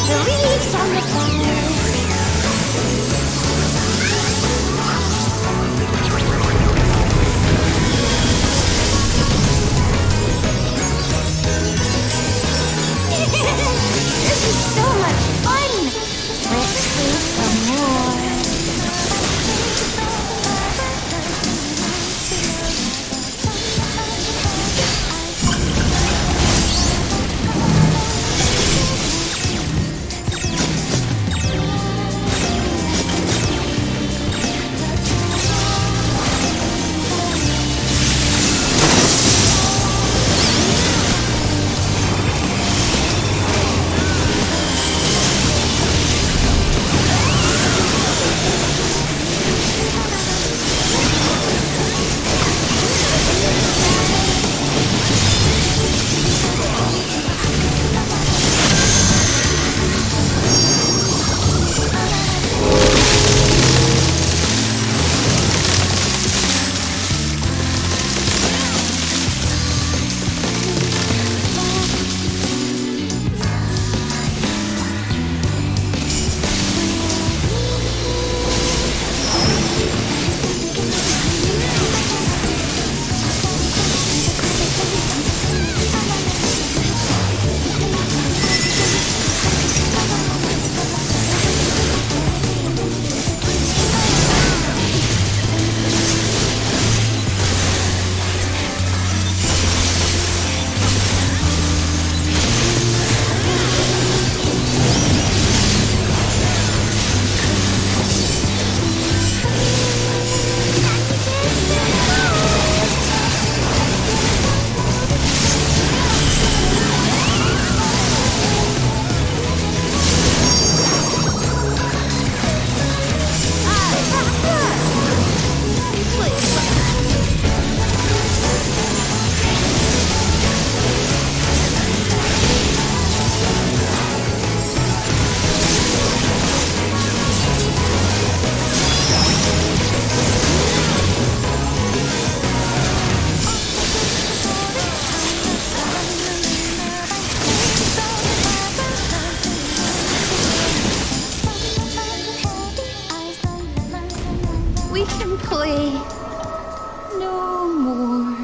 the leaves on the fire. This is so much fun! Let's see some more. We can play no more.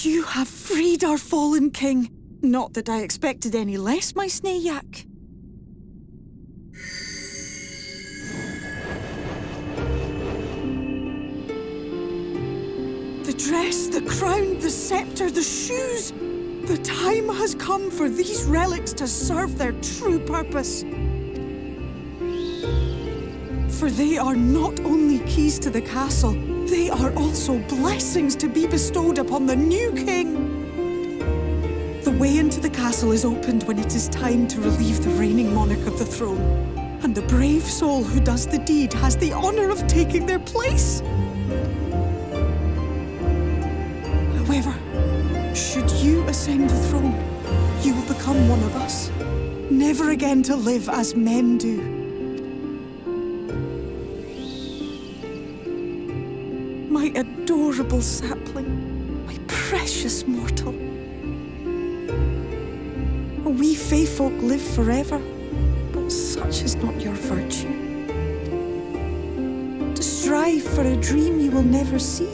You have freed our fallen king. Not that I expected any less, my Snayak. The dress, the crown, the scepter, the shoes. The time has come for these relics to serve their true purpose. For they are not only keys to the castle, they are also blessings to be bestowed upon the new king. The way into the castle is opened when it is time to relieve the reigning monarch of the throne. And the brave soul who does the deed has the honor of taking their place. However, should you ascend the throne, you will become one of us, never again to live as men do. My adorable sapling, my precious mortal. We Fae folk live forever, but such is not your virtue. To strive for a dream you will never see,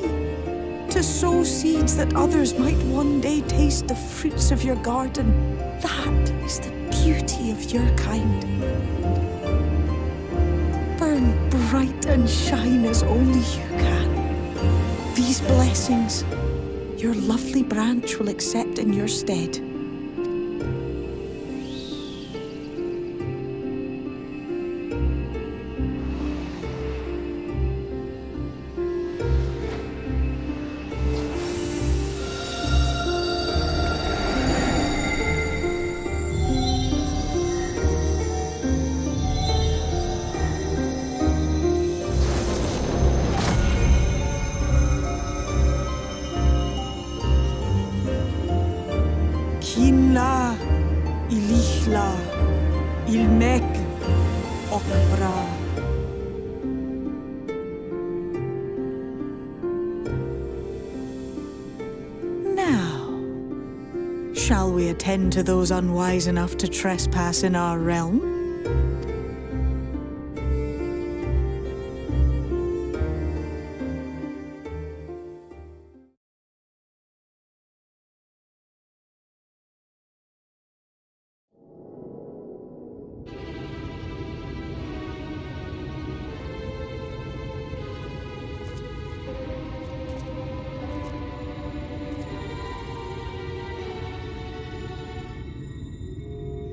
to sow seeds that others might one day taste the fruits of your garden, that is the beauty of your kind. Burn bright and shine as only you can. These blessings, your lovely branch will accept in your stead. Kinla, Ilichla, Ilmek, Okbra. Now, shall we attend to those unwise enough to trespass in our realm?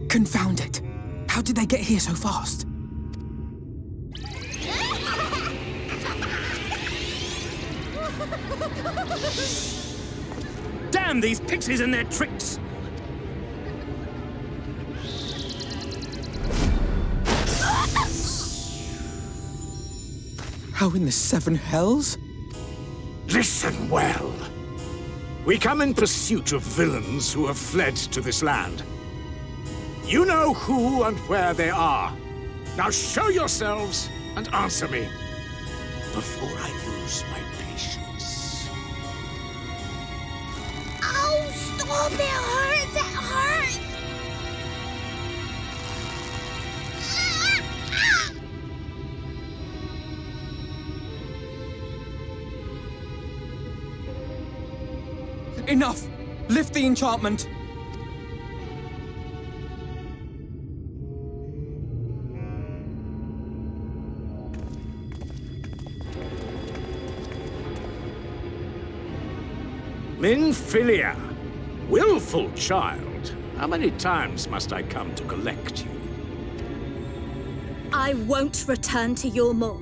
Confound it! How did they get here so fast? Damn these pixies and their tricks! How in the seven hells? Listen well. We come in pursuit of villains who have fled to this land. You know who and where they are. Now show yourselves and answer me before I lose my patience. Ow! Stop! It hurts! It hurts! Enough! Lift the enchantment! Minfilia, willful child. How many times must I come to collect you? I won't return to your maw.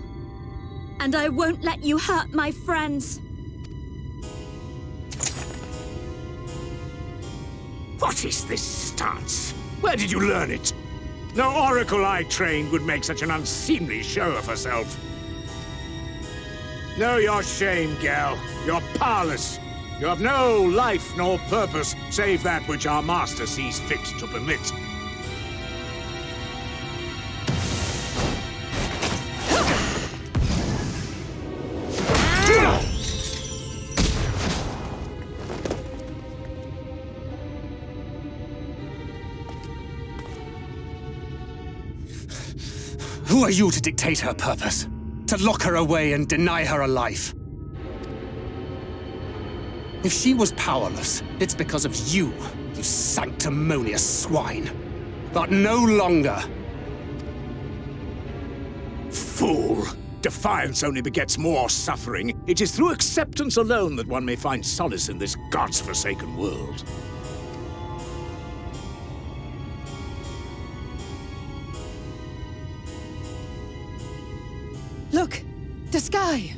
And I won't let you hurt my friends. What is this stance? Where did you learn it? No oracle I trained would make such an unseemly show of herself. Know your shame, gal. You're powerless. You have no life nor purpose, save that which our master sees fit to permit. Who are you to dictate her purpose? To lock her away and deny her a life? If she was powerless, it's because of you, you sanctimonious swine. But no longer. Fool! Defiance only begets more suffering. It is through acceptance alone that one may find solace in this god's-forsaken world. Look! The sky!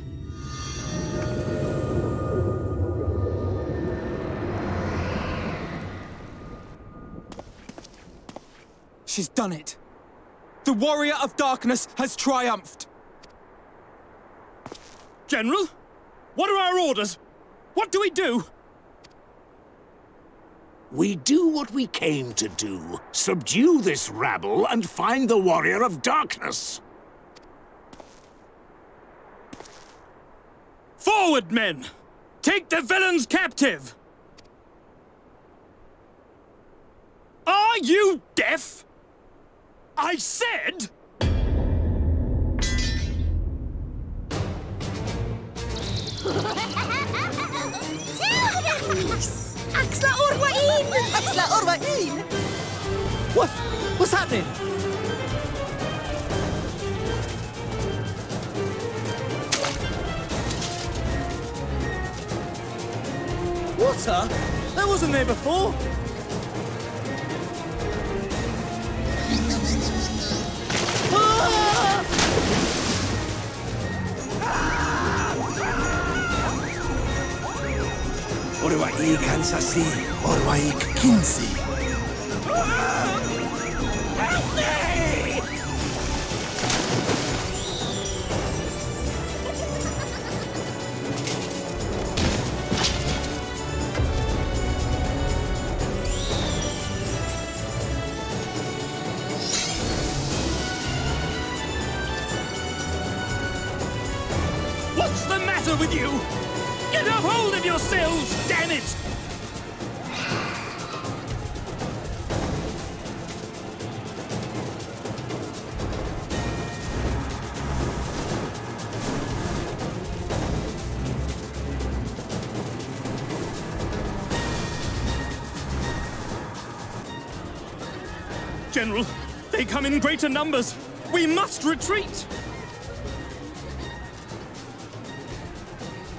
She's done it. The Warrior of Darkness has triumphed! General? What are our orders? What do we do? We do what we came to do. Subdue this rabble and find the Warrior of Darkness. Forward, men! Take the villains captive! Are you deaf? I said... Axla Orwain! Axla Orwain! What? What's happening? Water? That wasn't there before! Orwaik Kansasi, Orwaik Kinsi. What's the matter with you? Get a hold of yourselves, damn it! General, they come in greater numbers. We must retreat.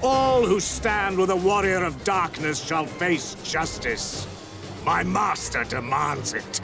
All who stand with the Warrior of Darkness shall face justice. My master demands it.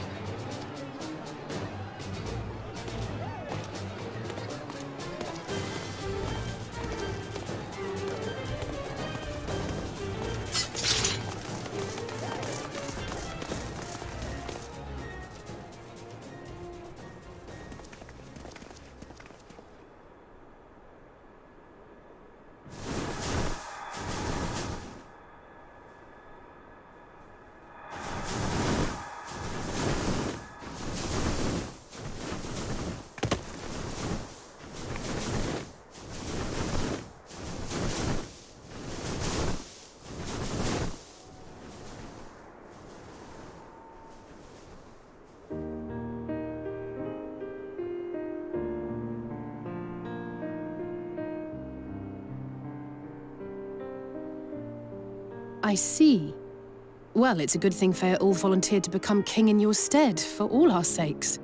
I see. Well, it's a good thing Feaul volunteered to become king in your stead, for all our sakes.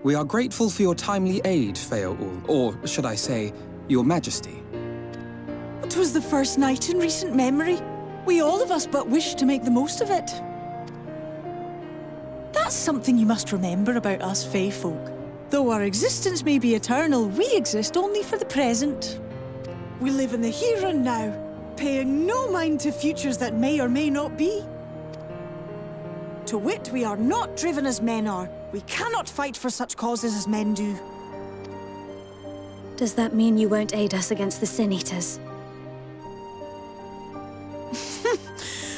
We are grateful for your timely aid, Feaul, or should I say, your majesty. It was the first night in recent memory. We all of us but wished to make the most of it. That's something you must remember about us Fae folk. Though our existence may be eternal, we exist only for the present. We live in the here and now, paying no mind to futures that may or may not be. To wit, we are not driven as men are. We cannot fight for such causes as men do. Does that mean you won't aid us against the Sin Eaters?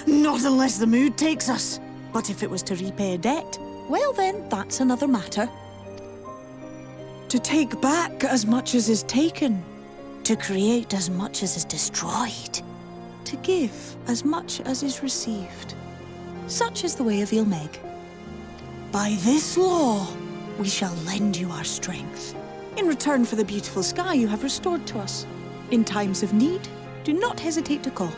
Not unless the mood takes us. But if it was to repay a debt, well then, that's another matter. To take back as much as is taken. To create as much as is destroyed. To give as much as is received. Such is the way of Ilmeg. By this law, we shall lend you our strength. In return for the beautiful sky you have restored to us. In times of need, do not hesitate to call.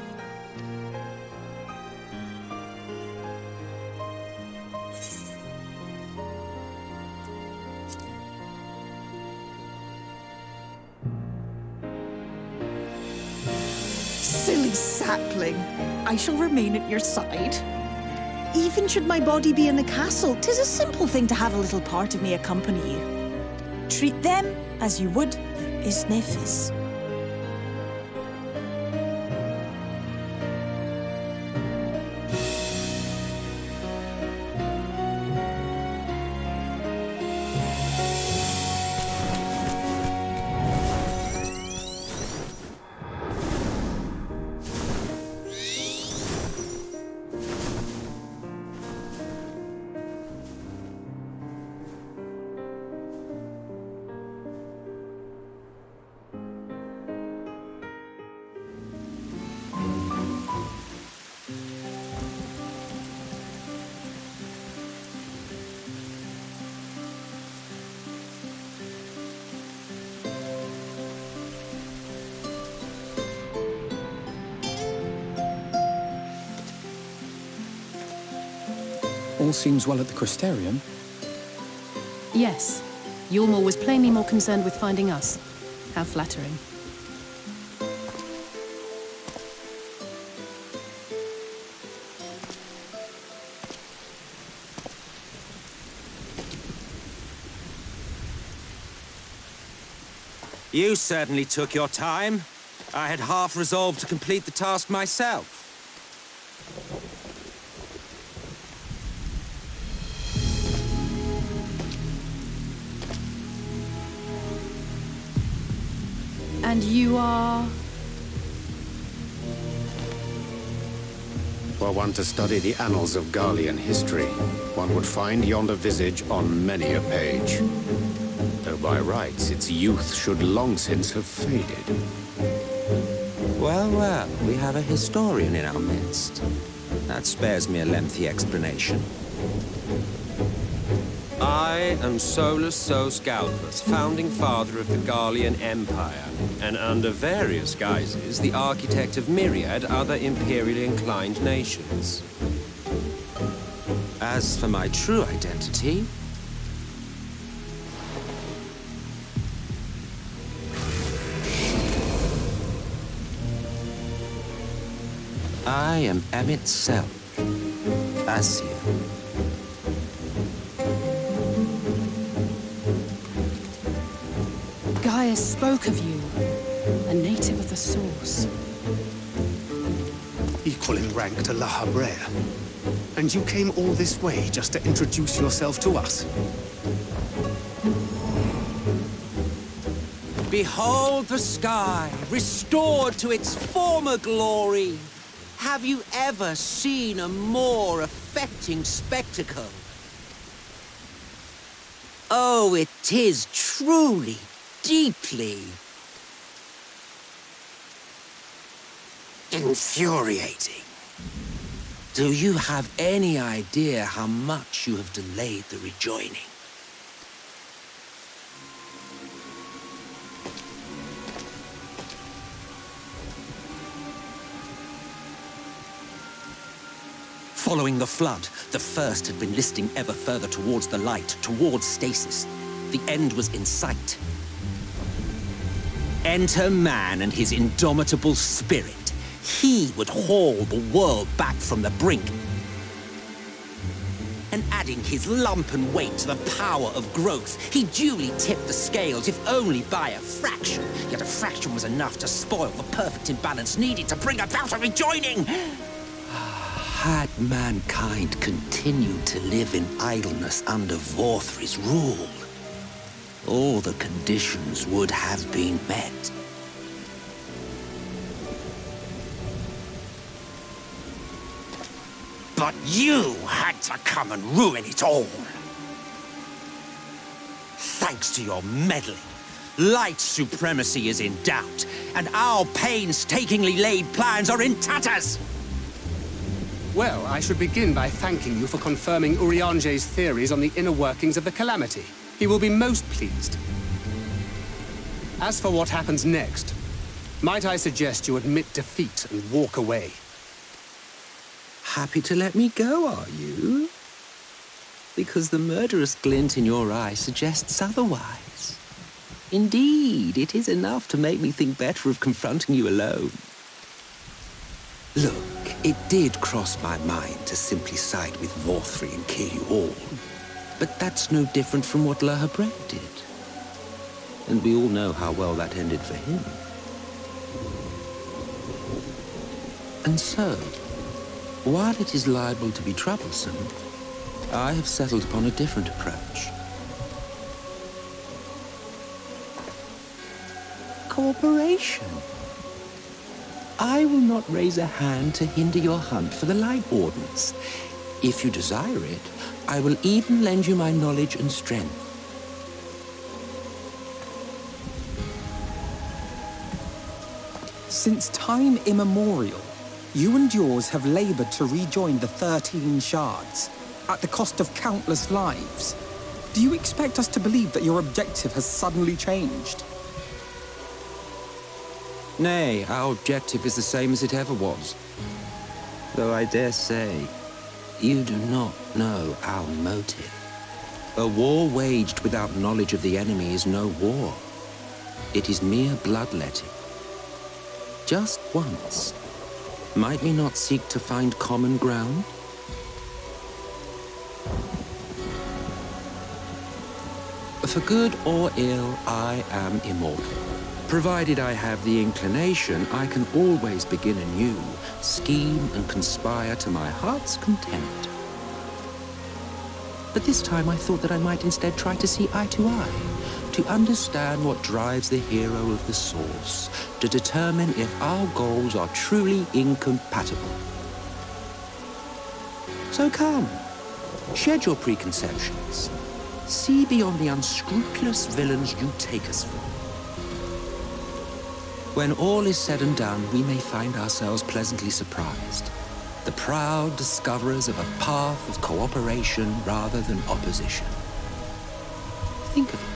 Silly sapling. I shall remain at your side. Even should my body be in the castle, 'tis a simple thing to have a little part of me accompany you. Treat them as you would their Isnefis. all seems well at the Crystarium. Yes. Yulmore was plainly more concerned with finding us. How flattering. You certainly took your time. I had half resolved to complete the task myself. And you are... Were one to study the annals of Garlean history, one would find yonder visage on many a page. Though by rights its youth should long since have faded. Well, well, we have a historian in our midst. That spares me a lengthy explanation. I am Solus Sos Galvus, founding father of the Garlean Empire, and under various guises, the architect of myriad other imperially inclined nations. As for my true identity, I am Emmett's self, Asir. Gaius spoke of you, a native of the Source. Equal in rank to La Habrea. And you came all this way just to introduce yourself to us? Behold the sky, restored to its former glory. Have you ever seen a more affecting spectacle? Oh, it is truly, deeply infuriating. Do you have any idea how much you have delayed the rejoining? Following the flood, the First had been listing ever further towards the light, towards stasis. The end was in sight. Enter man and his indomitable spirit. He would haul the world back from the brink. And adding his lumpen weight to the power of growth, he duly tipped the scales, if only by a fraction. Yet a fraction was enough to spoil the perfect imbalance needed to bring about a rejoining. Had mankind continued to live in idleness under Vorthri's rule, all the conditions would have been met. But you had to come and ruin it all. Thanks to your meddling, light supremacy is in doubt, and our painstakingly laid plans are in tatters! Well, I should begin by thanking you for confirming Urianger's theories on the inner workings of the Calamity. He will be most pleased. As for what happens next, might I suggest you admit defeat and walk away? Happy to let me go, are you? Because the murderous glint in your eye suggests otherwise. Indeed, it is enough to make me think better of confronting you alone. Look, it did cross my mind to simply side with Vorthri and kill you all. But that's no different from what La Habrea did. And we all know how well that ended for him. And so, while it is liable to be troublesome, I have settled upon a different approach. Cooperation. I will not raise a hand to hinder your hunt for the Light Wardens. If you desire it, I will even lend you my knowledge and strength. Since time immemorial, you and yours have labored to rejoin the 13 shards, at the cost of countless lives. Do you expect us to believe that your objective has suddenly changed? Nay, our objective is the same as it ever was. Though I dare say, You do not know our motive. A war waged without knowledge of the enemy is no war. It is mere bloodletting. Just once, might we not seek to find common ground? For good or ill, I am immortal. Provided I have the inclination, I can always begin anew, scheme and conspire to my heart's content. But this time I thought that I might instead try to see eye to eye, to understand what drives the hero of the source, to determine if our goals are truly incompatible. So come, shed your preconceptions. See beyond the unscrupulous villains you take us for. When all is said and done, we may find ourselves pleasantly surprised. The proud discoverers of a path of cooperation rather than opposition. Think of it.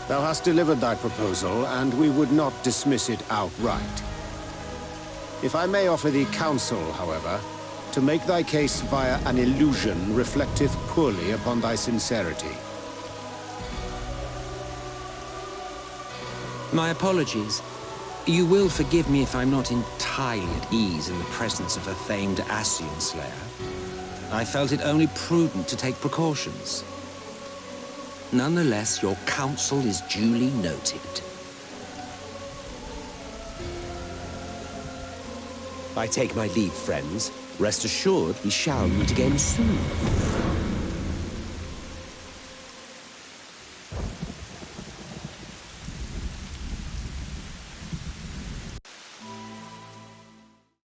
Thou hast delivered thy proposal, and we would not dismiss it outright. If I may offer thee counsel, however, to make thy case via an illusion reflecteth poorly upon thy sincerity. My apologies. You will forgive me if I'm not entirely at ease in the presence of a famed Ascian Slayer. I felt it only prudent to take precautions. Nonetheless, your counsel is duly noted. I take my leave, friends. Rest assured, we shall meet again soon.